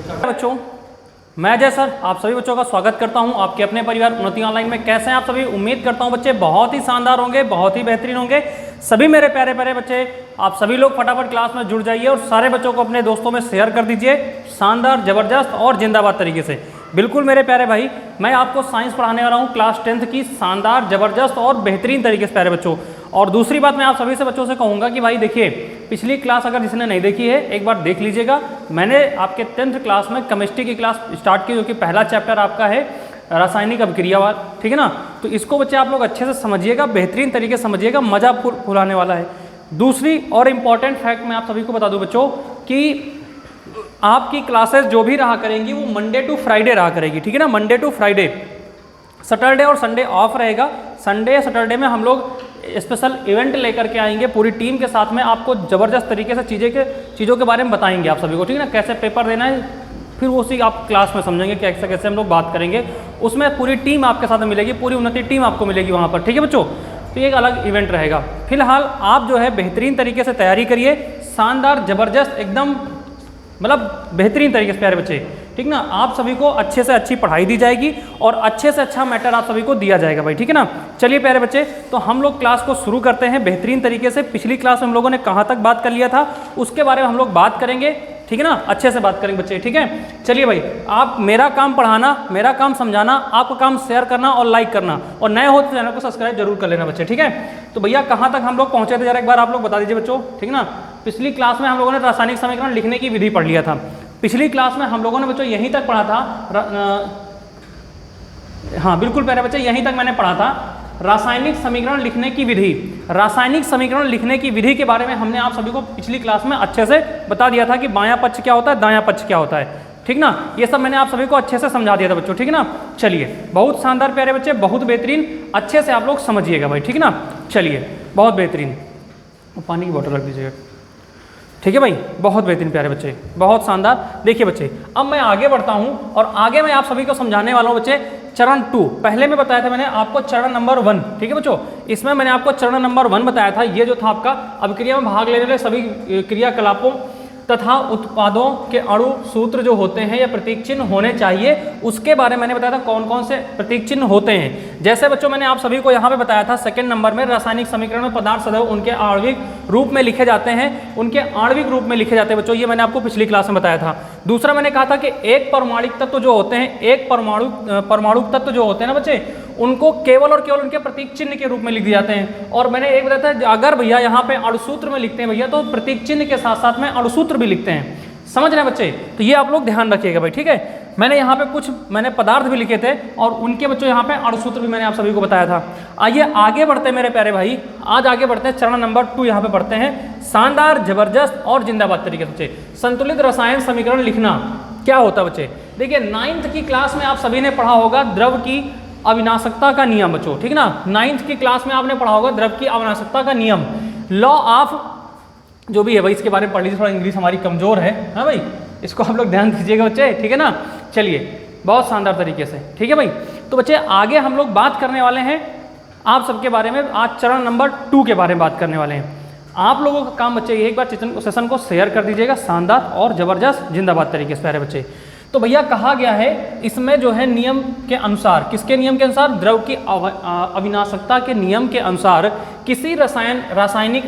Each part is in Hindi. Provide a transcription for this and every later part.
बच्चों, मैं अजय सर आप सभी बच्चों का स्वागत करता हूं आपके अपने परिवार उन्नति ऑनलाइन में। कैसे हैं आप सभी? उम्मीद करता हूं बच्चे बहुत ही शानदार होंगे, बहुत ही बेहतरीन होंगे। सभी मेरे प्यारे प्यारे बच्चे, आप सभी लोग फटाफट क्लास में जुड़ जाइए और सारे बच्चों को अपने दोस्तों में शेयर कर दीजिए शानदार, ज़बरदस्त और जिंदाबाद तरीके से। बिल्कुल मेरे प्यारे भाई, मैं आपको साइंस पढ़ाने वाला हूँ क्लास 10th की शानदार, ज़बरदस्त और बेहतरीन तरीके से प्यारे बच्चों। और दूसरी बात मैं आप सभी से बच्चों से कहूँगा कि भाई देखिए, पिछली क्लास अगर जिसने नहीं देखी है एक बार देख लीजिएगा। मैंने आपके 10th क्लास में केमिस्ट्री की क्लास स्टार्ट की, जो कि पहला चैप्टर आपका है रासायनिक अभिक्रियावाद, ठीक है ना। तो इसको बच्चे आप लोग अच्छे से समझिएगा, बेहतरीन तरीके से समझिएगा, मज़ा फुलाने वाला है। दूसरी और इम्पॉर्टेंट फैक्ट मैं आप सभी को बता दूं बच्चों कि आपकी क्लासेस जो भी रहा करेंगी वो मंडे टू फ्राइडे रहा करेगी, ठीक है ना। मंडे टू फ्राइडे, सैटरडे और संडे ऑफ रहेगा। संडे सैटरडे में हम लोग स्पेशल इवेंट लेकर के आएंगे पूरी टीम के साथ में, आपको ज़बरदस्त तरीके से चीज़ों के बारे में बताएंगे आप सभी को, ठीक है ना। कैसे पेपर देना है फिर उसी आप क्लास में समझेंगे, कैसे कैसे हम लोग बात करेंगे। उसमें पूरी टीम आपके साथ मिलेगी, पूरी उन्नति टीम आपको मिलेगी वहाँ पर, ठीक है बच्चों। तो ये एक अलग इवेंट रहेगा। फिलहाल आप जो है बेहतरीन तरीके से तैयारी करिए, शानदार, ज़बरदस्त, एकदम मतलब बेहतरीन तरीके से प्यारे बच्चे, ठीक ना। आप सभी को अच्छे से अच्छी पढ़ाई दी जाएगी और अच्छे से अच्छा मैटर आप सभी को दिया जाएगा भाई, ठीक है ना। चलिए प्यारे बच्चे, तो हम लोग क्लास को शुरू करते हैं बेहतरीन तरीके से। पिछली क्लास में हम लोगों ने कहाँ तक बात कर लिया था उसके बारे में हम लोग बात करेंगे, ठीक है ना। अच्छे से बात करेंगे बच्चे, ठीक है। चलिए भाई, आप मेरा काम पढ़ाना, मेरा काम समझाना, आपका काम शेयर करना और लाइक करना, और नए हो तो चैनल को सब्सक्राइब जरूर कर लेना बच्चे, ठीक है। तो भैया कहाँ तक हम लोग पहुँचे थे जरा एक बार आप लोग बता दीजिए बच्चों, ठीक ना। पिछली क्लास में हम लोगों ने रासायनिक समीकरण लिखने की विधि पढ़ लिया था। पिछली क्लास में हम लोगों ने बच्चों यहीं तक पढ़ा था, हाँ बिल्कुल प्यारे बच्चे, यहीं तक मैंने पढ़ा था रासायनिक समीकरण लिखने की विधि। रासायनिक समीकरण लिखने की विधि के बारे में हमने आप सभी को पिछली क्लास में अच्छे से बता दिया था कि बायां पक्ष क्या होता है, दायां पक्ष क्या होता है, ठीक ना। ये सब मैंने आप सभी को अच्छे से समझा दिया था बच्चों, ठीक है ना। चलिए, बहुत शानदार प्यारे बच्चे, बहुत बेहतरीन, अच्छे से आप लोग समझिएगा भाई, ठीक ना। चलिए, बहुत बेहतरीन, पानी की बोतल रख दीजिएगा, ठीक है भाई। बहुत बेहतरीन प्यारे बच्चे, बहुत शानदार। देखिए बच्चे, अब मैं आगे बढ़ता हूँ और आगे मैं आप सभी को समझाने वाला हूँ बच्चे चरण 2। पहले में बताया था मैंने आपको चरण नंबर 1, ठीक है बच्चों। इसमें मैंने आपको चरण नंबर 1 बताया था। ये जो था आपका अभिक्रिया में भाग लेने वाले सभी क्रियाकलापों तथा उत्पादों के अणु सूत्र जो होते हैं या प्रतीक चिन्ह होने चाहिए, उसके बारे में मैंने बताया था कौन कौन से प्रतीक चिन्ह होते हैं। जैसे बच्चों मैंने आप सभी को यहाँ पे बताया था सेकंड नंबर में, रासायनिक समीकरण में पदार्थ सदैव उनके आणविक रूप में लिखे जाते हैं, उनके आणविक रूप में लिखे जाते हैं बच्चों। ये मैंने आपको पिछली क्लास में बताया था। दूसरा मैंने कहा था कि एक परमाणुक तत्व जो होते हैं, एक परमाणुक तत्व जो होते हैं ना बच्चे, उनको केवल और केवल उनके प्रतीक चिन्ह के रूप में लिख दिए जाते हैं। और मैंने एक बताया था, अगर भैया यहाँ पे अणुसूत्र में लिखते हैं भैया, तो प्रतीक चिन्ह के साथ साथ में अणुसूत्र भी लिखते हैं। समझ रहे हैं बच्चे? तो ये आप लोग ध्यान रखिएगा भाई, ठीक है। मैंने यहाँ पे कुछ पदार्थ भी लिखे थे और उनके बच्चों यहाँ पे अणुसूत्र भी मैंने आप सभी को बताया था। आइए आगे बढ़ते हैं मेरे प्यारे भाई, आज आगे बढ़ते हैं चरण नंबर 2 यहाँ पे पढ़ते हैं। शानदार, जबरदस्त और जिंदाबाद तरीके से बच्चे, संतुलित रसायन समीकरण लिखना क्या होता है बच्चे। देखिए 9th की क्लास में आप सभी ने पढ़ा होगा द्रव की अविनाशकता का नियम बच्चों, ठीक ना। 9th की क्लास में आपने पढ़ा होगा द्रव की अविनाशकता का नियम, लॉ ऑफ जो भी है भाई, इसके बारे में पढ़ लीजिए, थोड़ा इंग्लिश हमारी कमजोर है, हाँ भाई, इसको आप लोग ध्यान दीजिएगा बच्चे, ठीक है ना। चलिए, बहुत शानदार तरीके से, ठीक है भाई। तो बच्चे आगे हम लोग बात करने वाले हैं आप सबके बारे में, आज चरण नंबर 2 के बारे में बात करने वाले हैं। आप लोगों का काम बच्चे एक बार सेशन को शेयर कर दीजिएगा, शानदार और जबरदस्त जिंदाबाद तरीके से प्यारे बच्चे। तो भैया कहा गया है इसमें जो है नियम के अनुसार, किसके नियम के अनुसार? द्रव की अविनाशकता के नियम के अनुसार किसी रासायनिक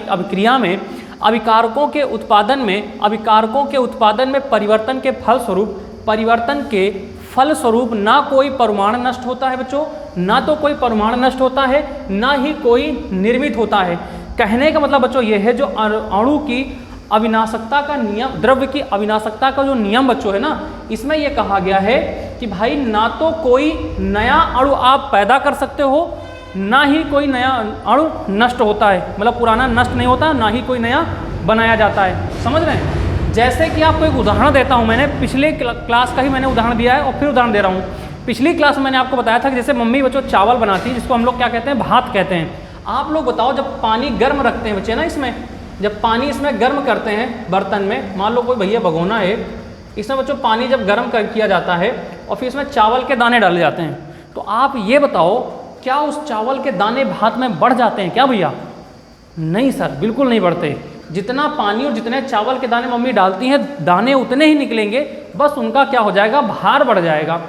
अभिक्रिया में अभिकारकों के उत्पादन में परिवर्तन के फलस्वरूप ना कोई परमाणु नष्ट होता है बच्चों, ना तो कोई परमाणु नष्ट होता है, ना ही कोई निर्मित होता है। कहने का मतलब बच्चों ये है, जो अणु की अविनाशकता का नियम, द्रव्य की अविनाशकता का जो नियम बच्चों है ना, इसमें यह कहा गया है कि भाई ना तो कोई नया अणु आप पैदा कर सकते हो, ना ही कोई नया अणु नष्ट होता है, मतलब पुराना नष्ट नहीं होता, ना ही कोई नया बनाया जाता है। समझ रहे हैं? जैसे कि आपको एक उदाहरण देता हूँ, मैंने पिछले क्लास का ही मैंने उदाहरण दिया है और फिर उदाहरण दे रहा हूँ। पिछली क्लास में मैंने आपको बताया था कि जैसे मम्मी बच्चों चावल बनाती है, जिसको हम लोग क्या कहते हैं? भात कहते हैं। आप लोग बताओ, जब पानी गर्म रखते हैं बच्चे ना, इसमें जब पानी इसमें गर्म करते हैं बर्तन में, मान लो कोई भैया भगोना है, इसमें बच्चों पानी जब गर्म किया जाता है और फिर इसमें चावल के दाने डाले जाते हैं, तो आप ये बताओ क्या उस चावल के दाने भात में बढ़ जाते हैं क्या भैया? नहीं सर, बिल्कुल नहीं बढ़ते। जितना पानी और जितने चावल के दाने मम्मी डालती हैं दाने उतने ही निकलेंगे, बस उनका क्या हो जाएगा, भार बढ़ जाएगा,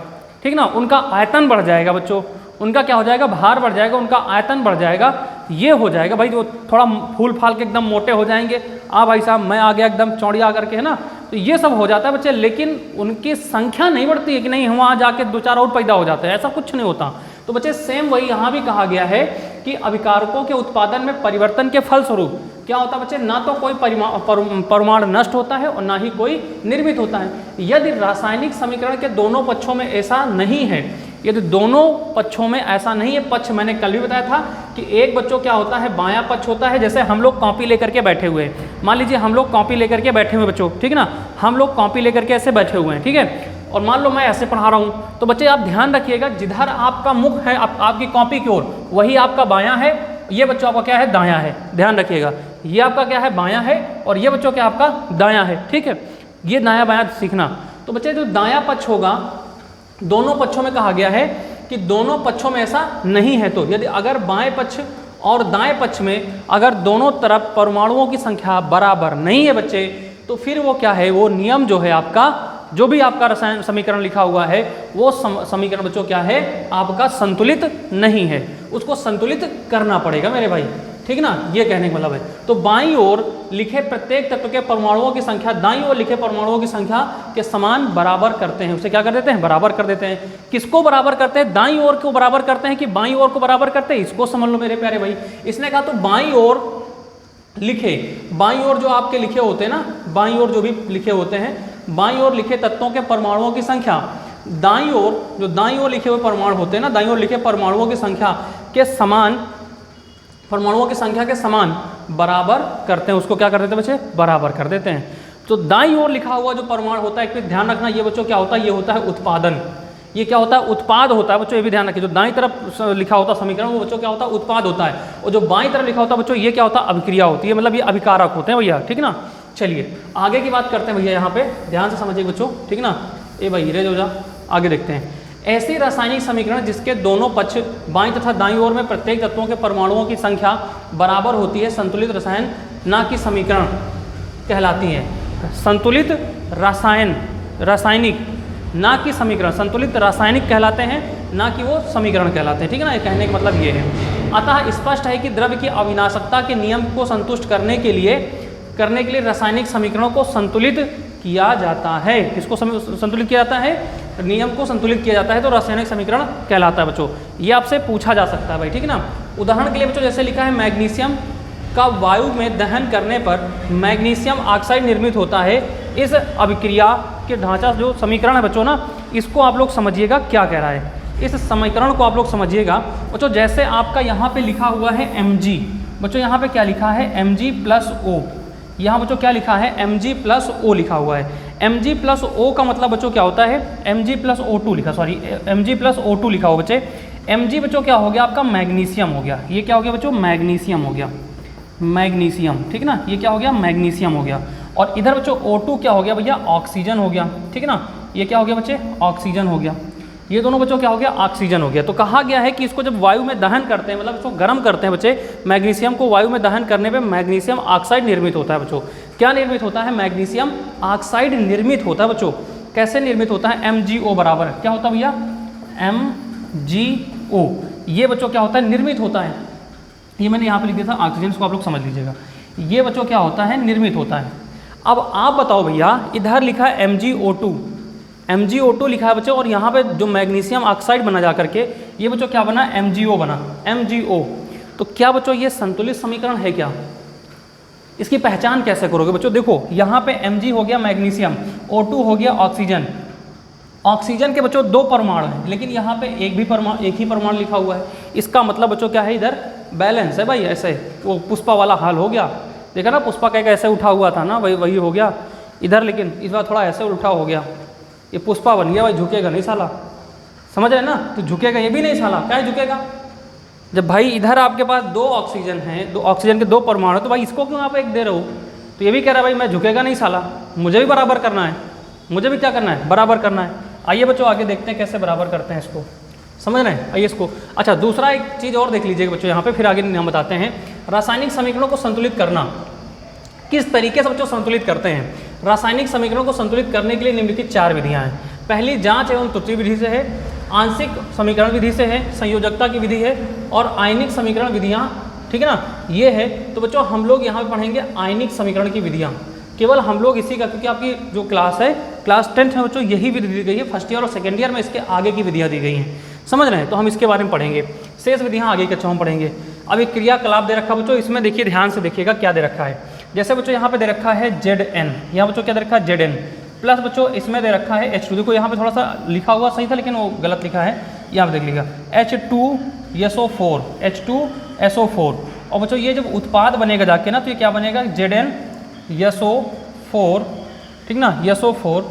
ठीक ना, उनका आयतन बढ़ जाएगा बच्चों, उनका क्या हो जाएगा, भार बढ़ जाएगा, उनका आयतन बढ़ जाएगा, ये हो जाएगा भाई। जो थोड़ा फूल फाल के एकदम मोटे हो जाएंगे, भाई साहब मैं आ गया एकदम चौड़िया करके, है ना, तो ये सब हो जाता है बच्चे, लेकिन उनकी संख्या नहीं बढ़ती है कि नहीं वहाँ जाके 2-4 और पैदा हो जाते हैं, ऐसा कुछ नहीं होता। तो बच्चे सेम वही यहाँ भी कहा गया है कि अभिकारकों के उत्पादन में परिवर्तन के फलस्वरूप क्या होता है बच्चे, ना तो कोई परमाणु नष्ट होता है और ना ही कोई निर्मित होता है। यदि रासायनिक समीकरण के दोनों पक्षों में ऐसा नहीं है, यदि दोनों पक्षों में ऐसा नहीं है, पक्ष मैंने कल भी बताया था कि एक बच्चों क्या होता है, बायां पक्ष होता है, जैसे हम लोग कॉपी लेकर के बैठे हुए हैं, मान लीजिए हम लोग कॉपी लेकर के बैठे हुए बच्चों, ठीक ना, हम लोग कॉपी लेकर के ऐसे बैठे हुए हैं, ठीक है, और मान लो मैं ऐसे पढ़ा रहा हूँ, तो बच्चे आप ध्यान रखिएगा जिधर आपका मुख है आपकी कॉपी की ओर, वही आपका बायां है, ये बच्चों आपका क्या है, दायां है, ध्यान रखिएगा, ये आपका क्या है, बायां है, और ये बच्चों क्या आपका दायां है, ठीक है, ये दायां बायां सीखना। तो बच्चे जो दायां पक्ष होगा, दोनों पक्षों में कहा गया है कि दोनों पक्षों में ऐसा नहीं है, तो यदि अगर बाएं पक्ष और दाएं पक्ष में अगर दोनों तरफ परमाणुओं की संख्या बराबर नहीं है बच्चे, तो फिर वो क्या है, वो नियम जो है आपका, जो भी आपका रसायन समीकरण लिखा हुआ है, वो समीकरण बच्चों क्या है, आपका संतुलित नहीं है, उसको संतुलित करना पड़ेगा मेरे भाई, ठीक ना, ये कहने का मतलब है। तो बाईं ओर लिखे प्रत्येक तत्व के परमाणुओं की संख्या दाईं ओर लिखे परमाणुओं की संख्या के समान बराबर करते हैं, उसे क्या कर देते हैं, बराबर कर देते हैं। किसको बराबर करते हैं, दाईं ओर को बराबर करते हैं कि बाईं ओर को बराबर करते हैं, इसको समझ लो मेरे प्यारे भाई। इसने कहा तो बाईं ओर लिखे, बाईं ओर जो आपके लिखे होते हैं ना, बाईं ओर जो भी लिखे होते हैं, बाईं ओर लिखे तत्वों के परमाणुओं की संख्या दाईं ओर, जो दाईं ओर लिखे हुए परमाणु होते हैं ना, दाईं ओर लिखे परमाणुओं की संख्या के समान, परमाणुओं की संख्या के समान बराबर करते हैं, उसको क्या कर देते हैं बच्चे, बराबर कर देते हैं। तो दाईं ओर लिखा हुआ जो परमाणु होता है, एक पे ध्यान रखना, ये बच्चों क्या होता है, ये होता है उत्पादन, ये क्या होता है, उत्पाद होता है बच्चों, ये भी ध्यान रखिए। जो दाईं तरफ लिखा होता है समीकरण, वो बच्चों क्या होता है, उत्पाद होता है, और जो बाईं तरफ लिखा होता है बच्चों, ये क्या होता है, अभिक्रिया होती है, मतलब ये अभिकारक होते हैं भैया, ठीक ना। चलिए आगे की बात करते हैं भैया, यहाँ पे ध्यान से समझिए बच्चों, ठीक ना, ए भाई हीरे जो जा, आगे देखते हैं। ऐसे रासायनिक समीकरण जिसके दोनों पक्ष बाईं तथा दाईं ओर में प्रत्येक तत्वों के परमाणुओं की संख्या बराबर होती है, संतुलित रसायन ना कि समीकरण कहलाती हैं। संतुलित रासायनिक ना कि समीकरण, संतुलित रासायनिक कहलाते हैं, ना कि वो समीकरण कहलाते हैं, ठीक है ना, ये कहने का मतलब ये है। अतः स्पष्ट है कि द्रव्य की अविनाशकता के नियम को संतुष्ट करने के लिए रासायनिक समीकरणों को संतुलित किया जाता है। किसको संतुलित किया जाता है, नियम को संतुलित किया जाता है, तो रासायनिक समीकरण कहलाता है बच्चों। ये आपसे पूछा जा सकता है भाई, ठीक है ना। उदाहरण के लिए बच्चों जैसे लिखा है, मैग्नीशियम का वायु में दहन करने पर मैग्नीशियम ऑक्साइड निर्मित होता है। इस अभिक्रिया के ढांचा जो समीकरण है बच्चों ना, इसको आप लोग समझिएगा क्या कह रहा है, इस समीकरण को आप लोग समझिएगा बच्चों। जैसे आपका यहाँ पे लिखा हुआ है Mg, बच्चों यहाँ पे क्या लिखा है, Mg+O, यहाँ बच्चों क्या लिखा है, Mg+O लिखा हुआ है। Mg+O का मतलब बच्चों क्या होता है, Mg+O2 लिखा, सॉरी Mg+O2 लिखा हो बच्चे। Mg बच्चों क्या हो गया आपका, मैग्नीशियम हो गया, ये क्या हो गया बच्चों, मैग्नीशियम हो गया, मैग्नीशियम, ठीक है ना, ये क्या हो गया, मैग्नीशियम हो गया। और इधर बच्चों O2 क्या हो गया भैया, ऑक्सीजन हो गया, ठीक है ना, ये क्या हो गया बच्चे, ऑक्सीजन हो गया। ये दोनों बच्चों क्या हो गया, ऑक्सीजन हो गया। तो कहा गया है कि इसको जब वायु में दहन करते हैं, मतलब इसको गर्म करते हैं बच्चे, मैग्नीशियम को वायु में दहन करने पे मैग्नीशियम ऑक्साइड निर्मित होता है बच्चों। क्या निर्मित होता है, मैग्नीशियम ऑक्साइड निर्मित होता है बच्चों। कैसे निर्मित होता है, MgO बराबर क्या होता है भैया, MgO, ये बच्चों क्या होता है, निर्मित होता है। ये मैंने यहाँ पे लिख दिया था ऑक्सीजन, इसको आप लोग समझ लीजिएगा, ये बच्चों क्या होता है, निर्मित होता है। अब आप बताओ भैया, इधर लिखा है MgO2 लिखा है बच्चों, और यहाँ पे जो मैग्नीशियम ऑक्साइड बना जा करके ये बच्चों क्या बना, MgO बना, MgO। तो क्या बच्चों ये संतुलित समीकरण है क्या, इसकी पहचान कैसे करोगे बच्चों। देखो यहाँ पे Mg हो गया मैग्नीशियम, O2 हो गया ऑक्सीजन। ऑक्सीजन के बच्चों दो परमाणु हैं, लेकिन यहाँ पे एक ही परमाणु लिखा हुआ है। इसका मतलब बच्चों क्या है, इधर बैलेंस है भाई, ऐसे वो पुष्पा वाला हाल हो गया, देखा ना, पुष्पा का ऐसे उठा हुआ था ना, वही हो गया इधर, लेकिन इस बार थोड़ा ऐसे उल्टा हो गया, ये पुष्पा बन गया भाई, झुकेगा नहीं साला, समझ रहे ना, तो झुकेगा ये भी नहीं साला, क्या झुकेगा। जब भाई इधर आपके पास दो ऑक्सीजन हैं, दो ऑक्सीजन के दो परमाणु, तो भाई इसको क्यों आप एक दे रहे हो, तो ये भी कह रहा है भाई मैं झुकेगा नहीं साला, मुझे भी बराबर करना है, मुझे भी क्या करना है, बराबर करना है। आइए बच्चों आगे देखते हैं कैसे बराबर करते हैं इसको, समझ रहे हैं, आइए इसको। अच्छा दूसरा एक चीज़ और देख लीजिएगा बच्चों यहाँ पे, फिर आगे हम बताते हैं। रासायनिक समीकरणों को संतुलित करना किस तरीके से बच्चों संतुलित करते हैं। रासायनिक समीकरणों को संतुलित करने के लिए निम्नलिखित 4 विधियां हैं। पहली जांच एवं त्रुटि विधि से है, आंशिक समीकरण विधि से है, संयोजकता की विधि है और आयनिक समीकरण विधियां, ठीक है ना, ये है। तो बच्चों हम लोग यहाँ पे पढ़ेंगे आयनिक समीकरण की विधियां, केवल हम लोग इसी का, क्योंकि आपकी जो क्लास है क्लास 10th में बच्चों यही विधि दी गई है, फर्स्ट ईयर और सेकेंड ईयर में इसके आगे की विधियाँ दी गई हैं, समझ रहे हैं। तो हम इसके बारे में पढ़ेंगे, शेष विधियाँ आगे के हम पढ़ेंगे। अब एक क्रियाकलाप दे रखा बच्चों, इसमें देखिए ध्यान से देखिएगा क्या दे रखा है। जैसे बच्चों यहाँ पे दे रखा है Zn, यहाँ बच्चों क्या दे रखा है Zn प्लस बच्चों इसमें दे रखा है H2। देखो यहाँ पे थोड़ा सा लिखा हुआ सही था लेकिन वो गलत लिखा है, यहाँ पे देख लीजिएगा H2SO4, H2SO4। और बच्चों ये जब उत्पाद बनेगा जाके ना, तो ये क्या बनेगा ZnSO4, ठीक ना, SO4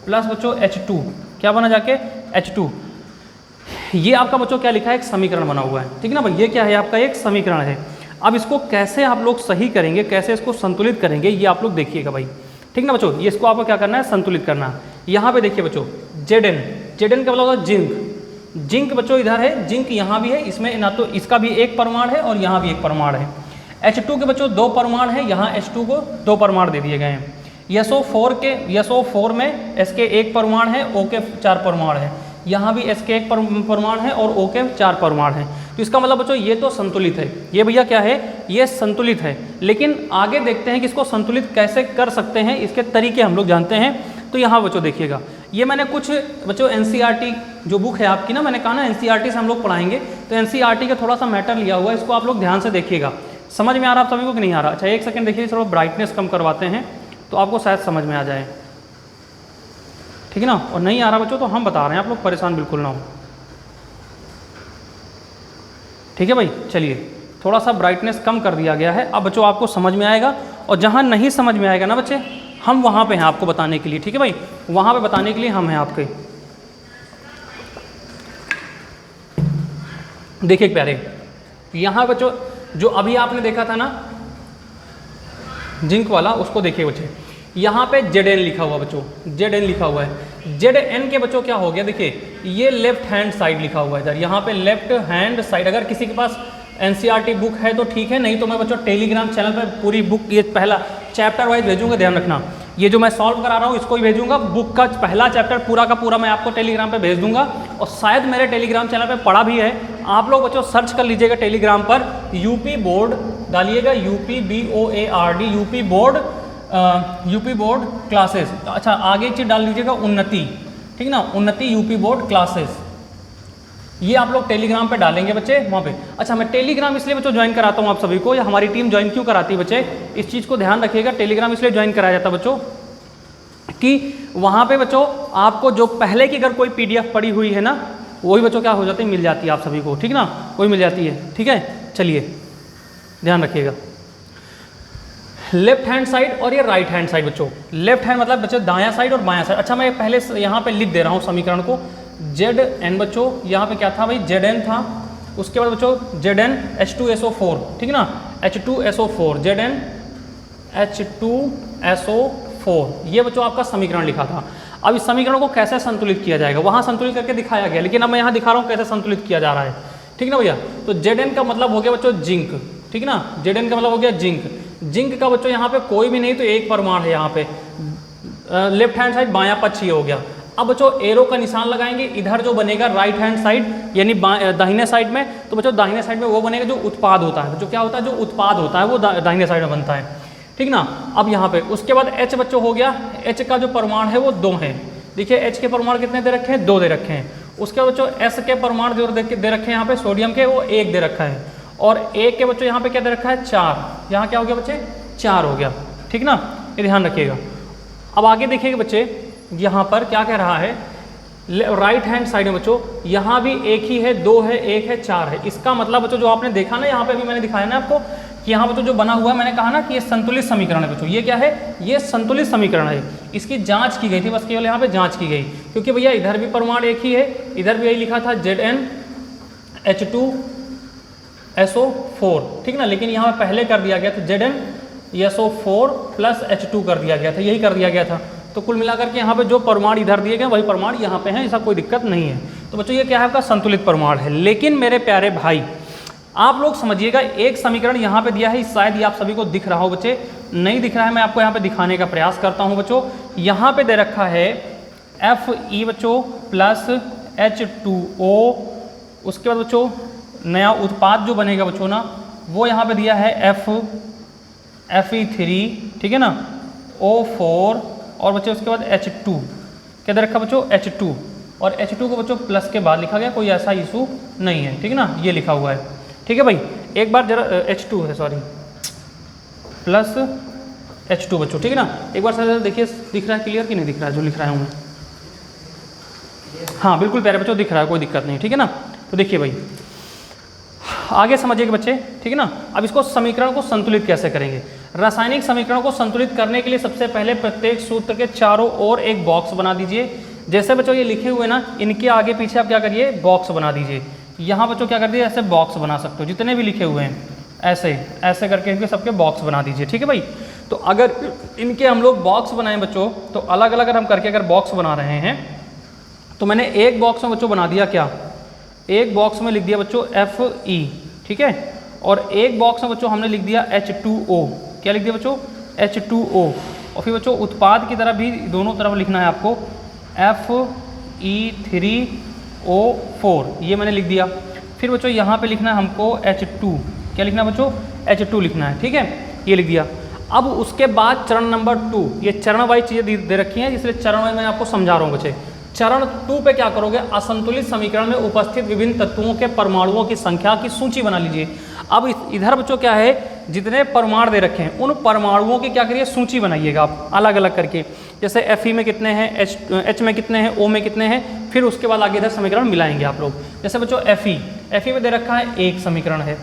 प्लस बच्चों H2, क्या बना जाके H2। ये आपका बच्चों क्या लिखा है, एक समीकरण बना हुआ है, ठीक ना भाई, ये क्या है आपका एक समीकरण है। अब इसको कैसे आप लोग सही करेंगे, कैसे इसको संतुलित करेंगे, ये आप लोग देखिएगा भाई, ठीक ना बच्चों। ये इसको आपको क्या करना है, संतुलित करना है। यहाँ पे देखिए बच्चों Zn का मतलब होता है जिंक। जिंक बच्चों इधर है, जिंक यहाँ भी है, इसमें ना तो इसका भी एक परमाणु है और यहाँ भी एक परमाणु है। H2 के बच्चों 2 परमाणु है, यहाँ H2 को 2 परमाणु दे दिए गए हैं। SO4 में S के 1 परमाणु है, O के 4 परमाणु है, यहाँ भी S के 1 परमाणु है और O के 4 परमाणु है। तो इसका मतलब बच्चों ये तो संतुलित है, ये भैया क्या है, ये संतुलित है। लेकिन आगे देखते हैं कि इसको संतुलित कैसे कर सकते हैं, इसके तरीके हम लोग जानते हैं। तो यहाँ बच्चों देखिएगा, ये मैंने कुछ बच्चों NCERT जो बुक है आपकी ना, मैंने कहा ना NCERT से हम लोग पढ़ाएंगे, तो NCERT का थोड़ा सा मैटर लिया हुआ है, इसको आप लोग ध्यान से देखिएगा। समझ में आ रहा आप सभी को कि नहीं आ रहा? अच्छा एक सेकंड देखिए, थोड़ा ब्राइटनेस कम करवाते हैं तो आपको शायद समझ में आ जाए, ठीक है ना। और नहीं आ रहा बच्चों तो हम बता रहे हैं, आप लोग परेशान बिल्कुल ना हो, ठीक है भाई। चलिए थोड़ा सा ब्राइटनेस कम कर दिया गया है, अब बच्चों आपको समझ में आएगा। और जहाँ नहीं समझ में आएगा ना बच्चे, हम वहाँ पे हैं आपको बताने के लिए, ठीक है भाई, वहाँ पे बताने के लिए हम हैं आपके। देखिए प्यारे, यहाँ बच्चों जो अभी आपने देखा था ना जिंक वाला, उसको देखिए बच्चे, यहाँ पे Zn लिखा हुआ बच्चों, Zn लिखा हुआ है। Zn के बच्चों क्या हो गया, देखिए ये लेफ्ट हैंड साइड लिखा हुआ है इधर, यहाँ पे लेफ्ट हैंड साइड। अगर किसी के पास NCERT बुक है तो ठीक है, नहीं तो मैं बच्चों टेलीग्राम चैनल पे पूरी बुक, ये पहला चैप्टर वाइज भेजूंगा, ध्यान रखना। ये जो मैं सॉल्व करा रहा हूँ इसको ही भेजूंगा, बुक का पहला चैप्टर पूरा का पूरा मैं आपको टेलीग्राम पे भेज दूंगा। और शायद मेरे टेलीग्राम चैनल पे पढ़ा भी है, आप लोग बच्चों सर्च कर लीजिएगा टेलीग्राम पर, यूपी बोर्ड डालिएगा, UPBOARD, यूपी बोर्ड क्लासेस। अच्छा आगे एक चीज़ डाल लीजिएगा उन्नति, ठीक ना, उन्नति यूपी बोर्ड क्लासेस, ये आप लोग टेलीग्राम पे डालेंगे बच्चे वहाँ पे। अच्छा मैं टेलीग्राम इसलिए बच्चों ज्वाइन कराता हूँ आप सभी को, या हमारी टीम ज्वाइन क्यों कराती है बच्चे, इस चीज़ को ध्यान रखिएगा। टेलीग्राम इसलिए ज्वाइन कराया जाता है बच्चों कि वहाँ पे बच्चों आपको जो पहले की अगर कोई PDF पड़ी हुई है ना, वही बच्चों क्या हो जाती है, मिल जाती है आप सभी को, ठीक ना, वही मिल जाती है, ठीक है। चलिए ध्यान रखिएगा, लेफ्ट हैंड साइड और ये राइट हैंड साइड बच्चों। लेफ्ट हैंड मतलब बच्चों दायां साइड और बायां साइड। अच्छा मैं पहले यहाँ पे लिख दे रहा हूँ समीकरण को, Zn बच्चों यहाँ पे क्या था भाई, Zn था, उसके बाद बच्चों Zn H2SO4, ठीक ना, H2SO4, Zn H2SO4, ये बच्चों आपका समीकरण लिखा था। अब इस समीकरण को कैसे संतुलित किया जाएगा, वहाँ संतुलित करके दिखाया गया, लेकिन अब मैं यहाँ दिखा रहा हूँ कैसे संतुलित किया जा रहा है, ठीक ना भैया। तो Zn का मतलब हो गया बच्चों जिंक, ठीक ना, Zn का मतलब हो गया जिंक। जिंक का बच्चों यहाँ पे कोई भी नहीं तो एक परमाणु है, यहाँ पे लेफ्ट हैंड साइड बायां पक्ष ये हो गया। अब बच्चों एरो का निशान लगाएंगे, इधर जो बनेगा राइट हैंड साइड यानी दाहिने साइड में, तो बच्चों दाहिने साइड में वो बनेगा जो उत्पाद होता है, जो क्या होता है, जो उत्पाद होता है वो दाहिने साइड में बनता है, ठीक ना। अब यहाँ पे उसके बाद H बच्चों हो गया, H का जो परमाणु है वो 2 है, देखिए H के परमाणु कितने दे रखे हैं, 2 दे रखे हैं। उसके बाद बच्चों S के परमाणु जो दे रखे हैं यहाँ पे सोडियम के, वो 1 दे रखा है, और A के बच्चों यहाँ पे क्या दे रखा है, 4, यहाँ क्या हो गया बच्चे, 4 हो गया, ठीक ना, ये ध्यान रखिएगा। अब आगे देखिएगा बच्चे, यहाँ पर क्या कह रहा है, राइट हैंड साइड में बच्चों यहाँ भी एक ही है, 2 है, 1 है, 4 है। इसका मतलब बच्चों जो आपने देखा ना, यहाँ पे भी मैंने दिखाया ना आपको कि यहाँ बच्चों जो बना हुआ है, मैंने कहा ना कि ये संतुलित समीकरण है बच्चों। ये क्या है, ये संतुलित समीकरण है, इसकी जांच की गई थी, बस केवल यहाँ पे जांच की गई, क्योंकि भैया इधर भी परमाणु एक ही है, इधर भी यही लिखा था Zn H2SO4, ठीक ना, लेकिन यहाँ पहले कर दिया गया था Zn SO4 प्लस H2 कर दिया गया था, यही कर दिया गया था। तो कुल मिलाकर के यहाँ पे जो परमाणु इधर दिए गए वही परमाणु यहाँ पे हैं, ऐसा कोई दिक्कत नहीं है। तो बच्चों ये क्या है, आपका संतुलित परमाणु है। लेकिन मेरे प्यारे भाई आप लोग समझिएगा, एक समीकरण यहाँ पे दिया है, शायद ये आप सभी को दिख रहा हो बच्चे, नहीं दिख रहा है मैं आपको यहाँ पे दिखाने का प्रयास करता हूँ बच्चों। यहाँ पे दे रखा है Fe बच्चों प्लस H2O, उसके बाद बच्चों नया उत्पाद जो बनेगा बच्चों ना, वो यहाँ पे दिया है Fe3, ठीक है ना, O4 और बच्चों उसके बाद H2, क्या दे रखा बच्चों H2, और H2 को बच्चों प्लस के बाद लिखा गया, कोई ऐसा इशू नहीं है, ठीक है ना, ये लिखा हुआ है, ठीक है भाई। एक बार जरा H2 है, सॉरी, प्लस H2 बच्चों, ठीक है ना। एक बार सर देखिए दिख रहा है क्लियर कि नहीं दिख रहा है जो लिख रहा हूँ मैं? हाँ बिल्कुल प्यारे बच्चों दिख रहा है, कोई दिक्कत नहीं, ठीक है ना। तो देखिए भाई आगे समझिएगा बच्चे, ठीक है ना। अब इसको समीकरण को संतुलित कैसे करेंगे। रासायनिक समीकरण को संतुलित करने के लिए सबसे पहले प्रत्येक सूत्र के चारों ओर एक बॉक्स बना दीजिए। जैसे बच्चों ये लिखे हुए ना, इनके आगे पीछे आप क्या करिए, बॉक्स बना दीजिए। यहाँ बच्चों क्या कर दिए, ऐसे बॉक्स बना सकते हो, जितने भी लिखे हुए हैं ऐसे ऐसे करके इनके सबके बॉक्स बना दीजिए, ठीक है भाई। तो अगर इनके हम लोग बॉक्स बनाएं बच्चों, तो अलग अलग हम करके अगर बॉक्स बना रहे हैं, तो मैंने एक बॉक्स में बच्चों बना दिया क्या, एक बॉक्स में लिख दिया बच्चों Fe, ठीक है, और एक बॉक्स में बच्चों हमने लिख दिया H2O, क्या लिख दिया बच्चों H2O, और फिर बच्चों उत्पाद की तरफ भी दोनों तरफ लिखना है आपको Fe3O4, ये मैंने लिख दिया। फिर बच्चों यहाँ पे लिखना है हमको H2, क्या लिखना है बच्चों H2 लिखना है, ठीक है, ये लिख दिया। अब उसके बाद चरण नंबर 2, ये चरण वाइज चीज़ें दे रखी हैं, इसलिए चरण वाइज मैं आपको समझा रहा हूँ बच्चे। चरण 2 पे क्या करोगे, असंतुलित समीकरण में उपस्थित विभिन्न तत्वों के परमाणुओं की संख्या की सूची बना लीजिए। अब इधर बच्चों क्या है, जितने परमाणु दे रखे हैं उन परमाणुओं की क्या करिए, सूची बनाइएगा आप अलग अलग करके। जैसे Fe में कितने हैं, H में कितने हैं, O में कितने हैं, फिर उसके बाद आगे इधर समीकरण मिलाएंगे आप लोग। जैसे बच्चों Fe में दे रखा है 1 समीकरण है,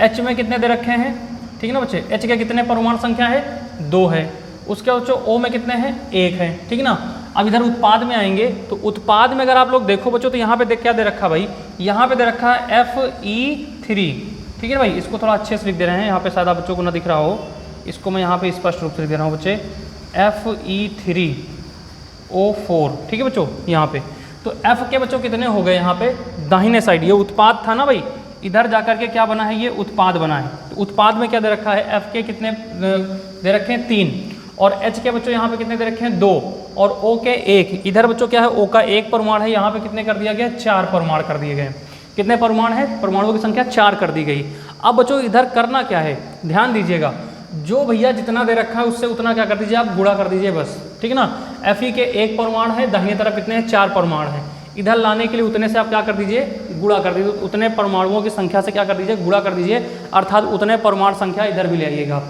H में कितने दे रखे हैं, ठीक है ना बच्चे, H के कितने परमाणु संख्या है, 2 है। उसके बच्चों O में कितने हैं, 1 है, ठीक है ना। अब इधर उत्पाद में आएंगे, तो उत्पाद में अगर आप लोग देखो बच्चों, तो यहाँ पे क्या दे रखा भाई, यहाँ पे दे रखा है Fe3, ठीक है ना भाई। इसको थोड़ा अच्छे से लिख दे रहे हैं, यहाँ पे शायद आप बच्चों को ना दिख रहा हो, इसको मैं यहाँ पे स्पष्ट रूप से लिख दे रहा हूँ बच्चे, Fe3O4, ठीक है बच्चों यहाँ पे। तो F के बच्चों कितने हो गए यहाँ पे, दाहिने साइड, ये उत्पाद था ना भाई, इधर जाकर के क्या बना है, ये उत्पाद बना है। तो उत्पाद में क्या दे रखा है, F के कितने दे रखे हैं, 3, और H के बच्चों यहाँ पे कितने दे रखे हैं, 2, और O के 1। इधर बच्चों क्या है, O का 1 परमाणु है, यहाँ पे कितने कर दिया गया, 4 परमाणु कर दिए गए। कितने परमाणु है, परमाणुओं की संख्या 4 कर दी गई। अब बच्चों इधर करना क्या है, ध्यान दीजिएगा, जो भैया जितना दे रखा है उससे उतना क्या कर दीजिए, आप गुणा कर दीजिए बस, ठीक है ना। Fe के 1 परमाणु है, दाहिने तरफ कितने हैं, 4 परमाणु हैं, इधर लाने के लिए उतने से आप क्या कर दीजिए, गुणा कर दीजिए, उतने परमाणुओं की संख्या से क्या कर दीजिए, गुणा कर दीजिए, अर्थात उतने परमाणु संख्या इधर भी ले आइएगा,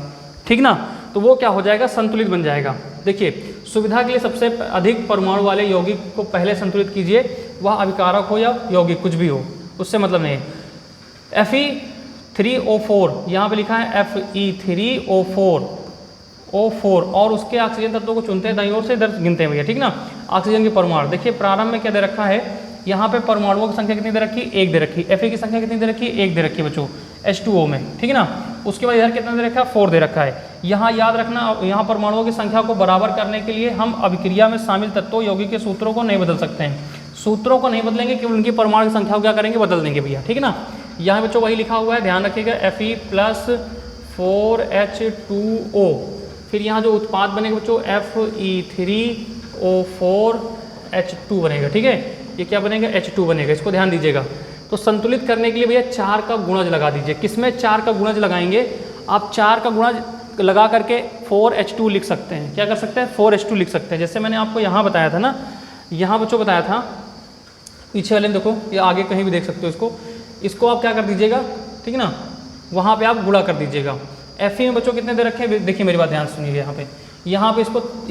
ठीक ना। तो वो क्या हो जाएगा, संतुलित बन जाएगा। देखिए सुविधा के लिए सबसे अधिक परमाणु वाले यौगिक को पहले संतुलित कीजिए, वह अभिकारक हो या यौगिक कुछ भी हो, उससे मतलब नहीं है। Fe3O4 यहाँ पे लिखा है Fe3O4 और उसके ऑक्सीजन तत्वों को चुनते हैं, दाईं ओर से इधर गिनते हैं भैया, ठीक ना। ऑक्सीजन के परमाणु देखिए प्रारंभ में क्या दे रखा है, यहाँ पे परमाणुओं की संख्या कितनी दे रखी है, 1 दे रखी है। Fe की संख्या कितनी दे रखी है, 1 दे रखी है बच्चों H2O में, ठीक है ना। उसके बाद इधर कितना दे रखा है, 4 दे रखा है। यहाँ याद रखना, यहाँ परमाणुओं की संख्या को बराबर करने के लिए हम अभिक्रिया में शामिल तत्वों यौगिक के सूत्रों को नहीं बदल सकते हैं। सूत्रों को नहीं बदलेंगे, केवल उनकी परमाणु की संख्या को क्या करेंगे, बदल देंगे भैया, ठीक है ना। यहाँ बच्चों वही लिखा हुआ है, ध्यान रखिएगा, Fe+4H2O। फिर यहाँ जो उत्पाद बनेगा बच्चों Fe3O4H2 बनेगा, ठीक है। ये क्या बनेगा, H2 बनेगा, इसको ध्यान दीजिएगा। तो संतुलित करने के लिए भैया 4 का गुणज लगा दीजिए। किसमें 4 का गुणज लगाएंगे, आप 4 का गुणज लगा करके 4H2 लिख सकते हैं। क्या कर सकते हैं, 4H2 लिख सकते हैं। जैसे मैंने आपको यहाँ बताया था ना, यहाँ बच्चों बताया था, पीछे वाले में देखो, या आगे कहीं भी देख सकते हो इसको आप क्या कर दीजिएगा, ठीक है ना, वहाँ पे आप गुणा कर दीजिएगा। Fe में बच्चों कितने दे रखे हैं, देखिए मेरी बात ध्यान सुनिए, यहाँ पे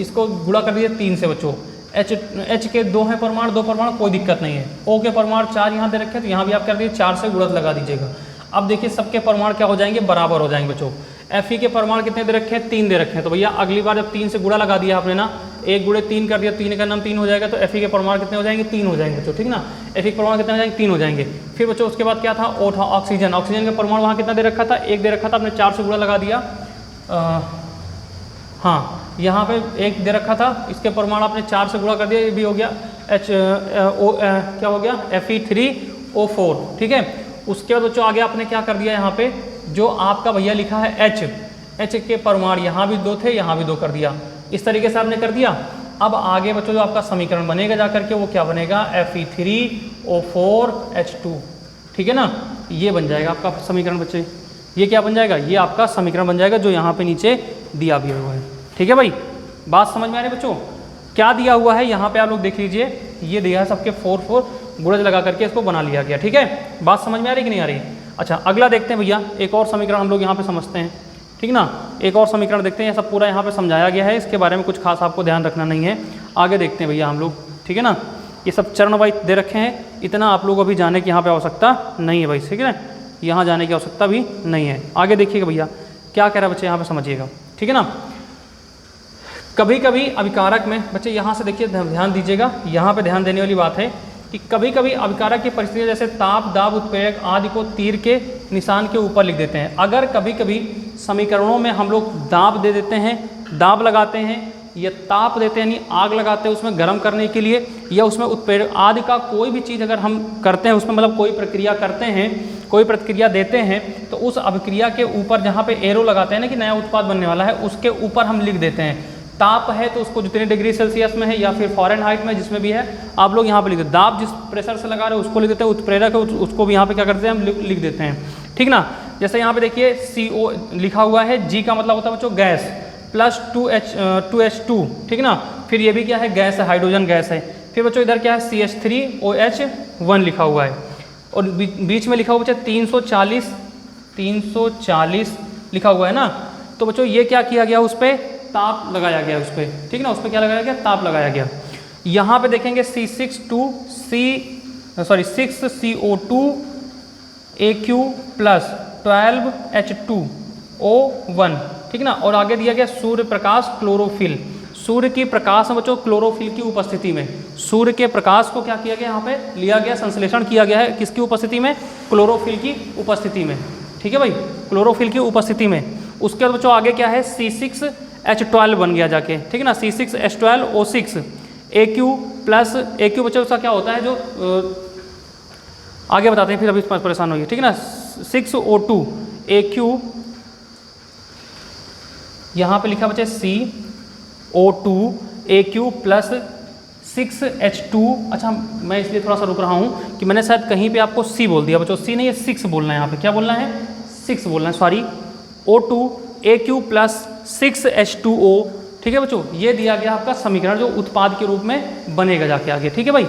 इसको गुणा कर दीजिए 3 से बच्चों। H के 2 हैं परमाणु, 2 परमाणु, कोई दिक्कत नहीं है। O के परमाणु 4 यहाँ दे रखे हैं, तो यहाँ भी आप कर दीजिए 4 से गुणज लगा दीजिएगा। अब देखिए सबके परमाणु क्या हो जाएंगे, बराबर हो जाएंगे बच्चों। Fe के परमाणु कितने दे रखे हैं, 3 दे रखे हैं। तो भैया अगली बार जब 3 से गुणा लगा दिया आपने ना, 1 गुणे 3 कर दिया, 3 का नाम 3 हो जाएगा, तो Fe के परमाणु कितने हो जाएंगे, 3 हो जाएंगे बच्चों, ठीक ना। Fe के परमाणु कितने हो जाएंगे, 3 हो जाएंगे। फिर बच्चों उसके बाद क्या था, O था, ऑक्सीजन। ऑक्सीजन का परमाणु वहाँ कितना दे रखा था, 1 दे रखा था, आपने 4 से गुणा लगा दिया। हाँ यहाँ पे 1 दे रखा था, इसके परमाणु आपने 4 से गुणा कर दिया, ये भी हो गया क्या हो गया, Fe3O4, ठीक है। उसके बाद बच्चों आगे आपने क्या कर दिया, यहाँ पे जो आपका भैया लिखा है H के परमाणु यहाँ भी 2 थे, यहाँ भी 2 कर दिया, इस तरीके से आपने कर दिया। अब आगे बच्चों जो आपका समीकरण बनेगा जा करके वो क्या बनेगा, Fe3O4H2, ठीक है ना, ये बन जाएगा आपका समीकरण बच्चे। ये क्या बन जाएगा, ये आपका समीकरण बन जाएगा जो यहाँ पे नीचे दिया भी हुआ है। ठीक है भाई, बात समझ में आ रही है बच्चों? क्या दिया हुआ है यहाँ पे आप लोग देख लीजिए, ये दिया है सबके 4 गुणज लगा करके इसको बना लिया गया। ठीक है, बात समझ में आ रही कि नहीं आ रही? अच्छा, अगला देखते हैं भैया, एक और समीकरण हम लोग यहाँ पे समझते हैं। ठीक ना, एक और समीकरण देखते हैं, ये सब पूरा यहाँ पे समझाया गया है, इसके बारे में कुछ खास आपको ध्यान रखना नहीं है। आगे देखते हैं भैया हम लोग, ठीक है ना, ये सब चरण वाइज दे रखे हैं, इतना आप लोग अभी जाने की यहाँ पे आवश्यकता नहीं है भाई, ठीक है ना, यहाँ जाने की आवश्यकता भी नहीं है। आगे देखिएगा भैया क्या कह रहा है बच्चे, यहाँ पे समझिएगा। ठीक है ना, कभी कभी अभिकारक में बच्चे यहाँ से देखिए, ध्यान दीजिएगा, यहाँ पे ध्यान देने वाली बात है कि कभी कभी अभिकारक की परिस्थितियाँ जैसे ताप, दाब, उत्प्रेरक आदि को तीर के निशान के ऊपर लिख देते हैं। अगर कभी कभी समीकरणों में हम लोग दाब दे देते हैं, दाब लगाते हैं, या ताप देते हैं यानी आग लगाते हैं उसमें गर्म करने के लिए, या उसमें उत्प्रेरक आदि का कोई भी चीज़ अगर हम करते हैं उसमें, मतलब कोई प्रक्रिया करते हैं, कोई प्रतिक्रिया देते हैं, तो उस अभिक्रिया के ऊपर जहाँ पे एरो लगाते हैं ना कि नया उत्पाद बनने वाला है, उसके ऊपर हम लिख देते हैं। ताप है तो उसको जितने डिग्री सेल्सियस में है या फिर फ़ारेनहाइट में जिसमें भी है आप लोग यहाँ पे लिख देते हैं। दाब जिस प्रेशर से लगा रहे हो उसको लिख देते हैं, उत्प्रेरक है उसको भी यहाँ पे क्या करते हैं हम लिख देते हैं। ठीक ना, जैसे यहाँ पे देखिए CO लिखा हुआ है, G का मतलब होता है बच्चों गैस, प्लस 2H2, ठीक ना, फिर ये भी क्या है, गैस है, हाइड्रोजन गैस है। फिर बच्चों इधर क्या है, CH3OH1 लिखा हुआ है, और बीच में लिखा हुआ बच्चों 340 लिखा हुआ है ना। तो बच्चों ये क्या किया गया, उस पर ताप लगाया गया, उस पर, ठीक ना, उस पर क्या लगाया गया, ताप लगाया गया। यहाँ पे देखेंगे 6CO2AQ प्लस 12H2O1, ठीक ना, और आगे दिया गया सूर्य प्रकाश, क्लोरोफिल। सूर्य की प्रकाश में बच्चों क्लोरोफिल की उपस्थिति में, सूर्य के प्रकाश को क्या किया गया, यहाँ पे लिया गया, संश्लेषण किया गया है, किसकी उपस्थिति में, क्लोरोफिल की उपस्थिति में। ठीक है भाई, क्लोरोफिल की उपस्थिति में। उसके बाद बच्चों आगे क्या है, C6H12 बन गया जाके, ठीक है ना, C6H12O6 AQ प्लस AQ बच्चों उसका क्या होता है, जो आगे बताते हैं, फिर अभी परेशान होइए। ठीक है ना, 6O2 AQ, यहाँ पे लिखा बच्चे CO2 AQ प्लस 6H2। अच्छा, मैं इसलिए थोड़ा सा रुक रहा हूँ कि मैंने शायद कहीं पे आपको C बोल दिया बच्चों, C नहीं है 6 बोलना है, यहाँ पे क्या बोलना है, 6 बोलना है, sorry, O2 AQ plus 6H2O। ठीक है बच्चों, ये दिया गया आपका समीकरण जो उत्पाद के रूप में बनेगा जाके आगे। ठीक है भाई,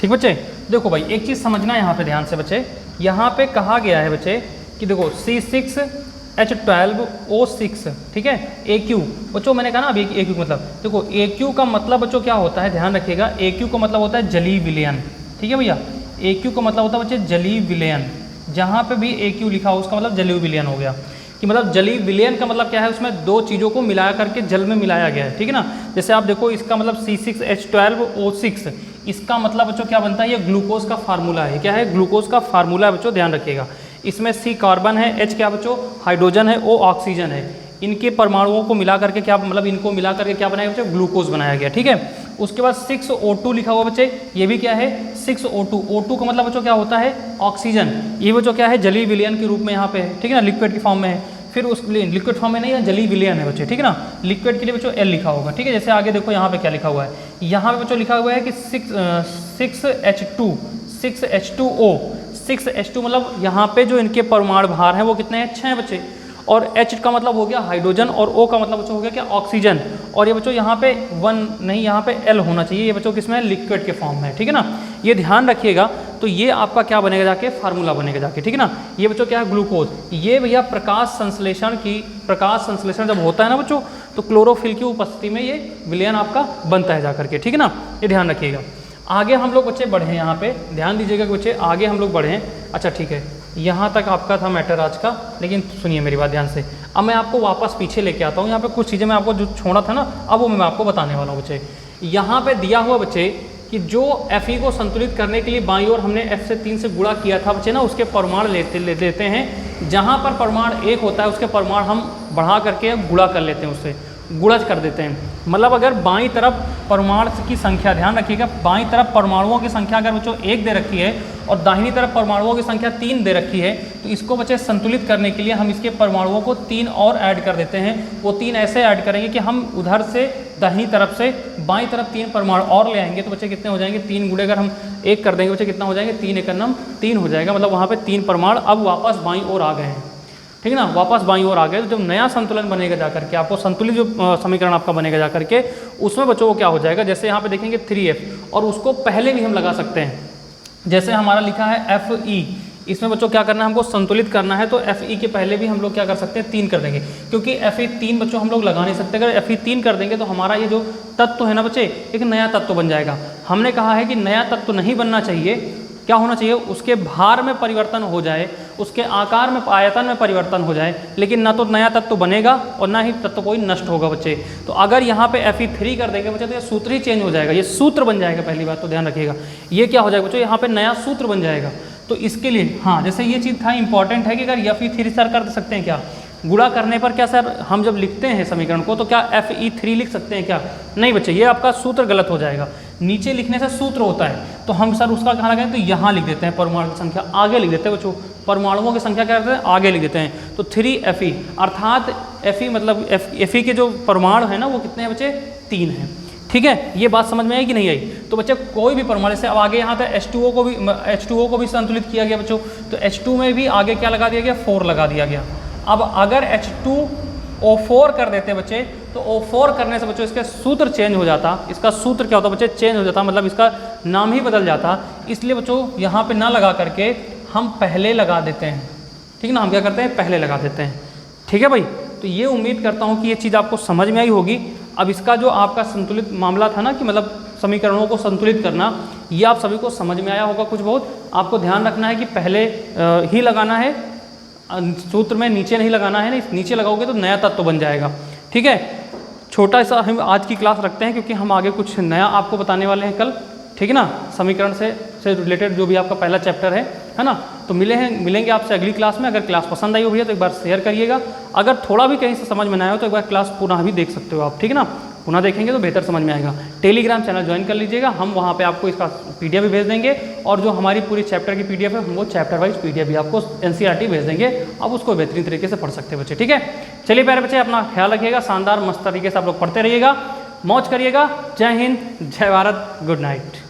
ठीक बच्चे, देखो भाई एक चीज़ समझना यहाँ पे ध्यान से बच्चे, यहाँ पे कहा गया है बच्चे कि देखो C6H12O6, ठीक है, AQ बच्चों, मैंने कहा ना अभी AQ मतलब, देखो AQ का मतलब बच्चों क्या होता है, ध्यान रखिएगा, AQ का मतलब होता है जलीय विलयन। ठीक है भैया, AQ का मतलब होता है बच्चे जलीय विलयन। जहाँ पे भी AQ लिखा हो उसका मतलब जलीय विलयन हो गया, कि मतलब जलीय विलयन का मतलब क्या है, उसमें दो चीज़ों को मिलाया करके जल में मिलाया गया है। ठीक है ना, जैसे आप देखो इसका मतलब C6H12O6, इसका मतलब बच्चों क्या बनता है, ये ग्लूकोज का फार्मूला है। क्या है, ग्लूकोज का फार्मूला है बच्चों, ध्यान रखिएगा। इसमें C कार्बन है, H क्या बच्चों हाइड्रोजन है, O ऑक्सीजन है। इनके परमाणुओं को मिला करके क्या मतलब, इनको मिला करके क्या बनाया बच्चों, ग्लूकोज बनाया गया। ठीक है, उसके बाद 6O2 लिखा हुआ बच्चे, ये भी क्या है 6O2। O2 का मतलब बच्चों क्या होता है, ऑक्सीजन। ये बच्चों क्या है, जलीय विलयन के रूप में यहाँ पे है। ठीक है ना, लिक्विड की फॉर्म में है। फिर उस लिक्विड फॉर्म में नहीं है, जलीय विलयन है बच्चे। ठीक है ना, लिक्विड के लिए बच्चों L लिखा होगा। ठीक है, जैसे आगे देखो यहाँ पे क्या लिखा हुआ है, यहाँ पे बच्चों लिखा हुआ है कि 6H2O मतलब यहाँ पे जो इनके परमाणु भार हैं वो कितने हैं, 6 बच्चे। और H का मतलब हो गया हाइड्रोजन, और O का मतलब बच्चों हो गया क्या, ऑक्सीजन। और ये बच्चों यहाँ पे 1 नहीं, यहाँ पे L होना चाहिए। ये बच्चों किसमें, लिक्विड के फॉर्म में। ठीक है ना, ये ध्यान रखिएगा। तो ये आपका क्या बनेगा जाके, फार्मूला बनेगा जाके। ठीक है ना, ये बच्चों क्या है, ग्लूकोज। ये भैया प्रकाश संश्लेषण जब होता है ना बच्चों, तो क्लोरोफिल की उपस्थिति में ये विलयन आपका बनता है जा करके। ठीक है ना, ये ध्यान रखिएगा। आगे हम लोग बच्चे बढ़े, यहाँ पे ध्यान दीजिएगा कि बच्चे आगे हम लोग बढ़े। अच्छा ठीक है, यहाँ तक आपका था मैटर आज का, लेकिन सुनिए मेरी बात ध्यान से। अब मैं आपको वापस पीछे लेके आता हूँ। यहाँ पे कुछ चीज़ें मैं आपको जो छोड़ा था ना, अब वो मैं आपको बताने वाला हूँ बच्चे। यहाँ पे दिया हुआ बच्चे कि जो Fe को संतुलित करने के लिए बाईं ओर हमने F से 3 से गुणा किया था बच्चे ना, उसके परमाणु लेते हैं। जहाँ पर परमाणु 1 होता है उसके परमाणु हम बढ़ा करके गुणा कर लेते हैं उससे। गुणज कर देते हैं। मतलब अगर बाईं तरफ परमाणु की संख्या, ध्यान रखिएगा, बाईं तरफ परमाणुओं की संख्या अगर बच्चों 1 दे रखी है और दाहिनी तरफ परमाणुओं की संख्या 3 दे रखी है, तो इसको बच्चे संतुलित करने के लिए हम इसके परमाणुओं को 3 और ऐड कर देते हैं। वो 3 ऐसे ऐड करेंगे कि हम उधर से दाहिनी तरफ से बाईं तरफ 3 परमाणु और ले आएंगे, तो बच्चे कितने हो जाएंगे, 3 गुणे अगर हम 1 कर देंगे बच्चे कितना हो जाएंगे, 3 एकम 3 हो जाएगा। मतलब वहाँ पे 3 परमाणु अब वापस बाईं ओर आ गए हैं, ठीक है ना, वापस बाईं ओर आ गए। तो जब नया संतुलन बनेगा जा करके, आपको संतुलित जो समीकरण आपका बनेगा जा करके, उसमें बच्चों को क्या हो जाएगा, जैसे यहाँ पे देखेंगे 3F, और उसको पहले भी हम लगा सकते हैं, जैसे हमारा लिखा है Fe, इसमें बच्चों क्या करना है, हमको संतुलित करना है, तो Fe के पहले भी हम लोग क्या कर सकते हैं, 3 कर देंगे, क्योंकि Fe3 बच्चों हम लोग लगा नहीं सकते। अगर Fe3 कर देंगे तो हमारा ये जो तत्व है ना बच्चे, एक नया तत्व बन जाएगा। हमने कहा है कि नया तत्व नहीं बनना चाहिए, क्या होना चाहिए, उसके भार में परिवर्तन हो जाए, उसके आकार में, आयतन में परिवर्तन हो जाए, लेकिन ना तो नया तत्व बनेगा और ना ही तत्व कोई नष्ट होगा बच्चे। तो अगर यहाँ पे Fe3 कर देंगे बच्चे तो ये सूत्र ही चेंज हो जाएगा, ये सूत्र बन जाएगा। पहली बात तो ध्यान रखिएगा, ये क्या हो जाएगा बच्चों, यहाँ पे नया सूत्र बन जाएगा। तो इसके लिए हाँ, जैसे ये चीज़ था इंपॉर्टेंट है कि अगर Fe3 सर कर सकते हैं क्या, गुणा करने पर क्या सर हम जब लिखते हैं समीकरण को तो क्या Fe3 लिख सकते हैं क्या, नहीं बच्चे, ये आपका सूत्र गलत हो जाएगा। नीचे लिखने से सूत्र होता है, तो हम सर उसका कहाँ लगाएं, तो यहाँ लिख देते हैं, परमाणु की संख्या आगे लिख देते हैं बच्चों, परमाणुओं की संख्या क्या करते हैं, आगे लिख देते हैं। तो 3Fe, अर्थात Fe मतलब Fe के जो परमाणु है ना वो कितने हैं बच्चे, 3 हैं। ठीक है, ये बात समझ में आई कि नहीं आई। तो बच्चे कोई भी परमाणु से अब आगे यहाँ तक H2O को भी संतुलित किया गया बच्चों, तो H2 में भी आगे क्या लगा दिया गया, 4 लगा दिया गया। अब अगर H2O4 कर देते बच्चे, तो O4 करने से बच्चों इसका सूत्र चेंज हो जाता। इसका सूत्र क्या होता बच्चे, चेंज हो जाता, मतलब इसका नाम ही बदल जाता। इसलिए बच्चों यहाँ पे ना लगा करके हम पहले लगा देते हैं, ठीक है ना, हम क्या करते हैं, पहले लगा देते हैं। ठीक है भाई, तो ये उम्मीद करता हूँ कि ये चीज़ आपको समझ में आई होगी। अब इसका जो आपका संतुलित मामला था ना कि मतलब समीकरणों को संतुलित करना, ये आप सभी को समझ में आया होगा कुछ बहुत। आपको ध्यान रखना है कि पहले ही लगाना है, सूत्र में नीचे नहीं लगाना है, नहीं नीचे लगाओगे तो नया तत्व बन जाएगा। ठीक है, छोटा सा हम आज की क्लास रखते हैं क्योंकि हम आगे कुछ नया आपको बताने वाले हैं कल, ठीक है ना, समीकरण से रिलेटेड जो भी आपका पहला चैप्टर है ना। तो मिलेंगे आपसे अगली क्लास में। अगर क्लास पसंद आई हो भैया तो एक बार शेयर करिएगा। अगर थोड़ा भी कहीं से समझ में ना आया हो तो एक बार क्लास पुनः भी देख सकते हो आप, ठीक है ना, पुनः देखेंगे तो बेहतर समझ में आएगा। टेलीग्राम चैनल ज्वाइन कर लीजिएगा, हम वहाँ पे आपको इसका PDF भी भेज देंगे, और जो हमारी पूरी चैप्टर की PDF है हम वो चैप्टर वाइज PDF भी आपको NCERT भेज देंगे, आप उसको बेहतरीन तरीके से पढ़ सकते हैं बच्चे। ठीक है, चलिए प्यारे बच्चे, अपना ख्याल रखिएगा, शानदार मस्त तरीके से आप लोग पढ़ते रहिएगा, मौज करिएगा। जय हिंद, जय भारत, गुड नाइट।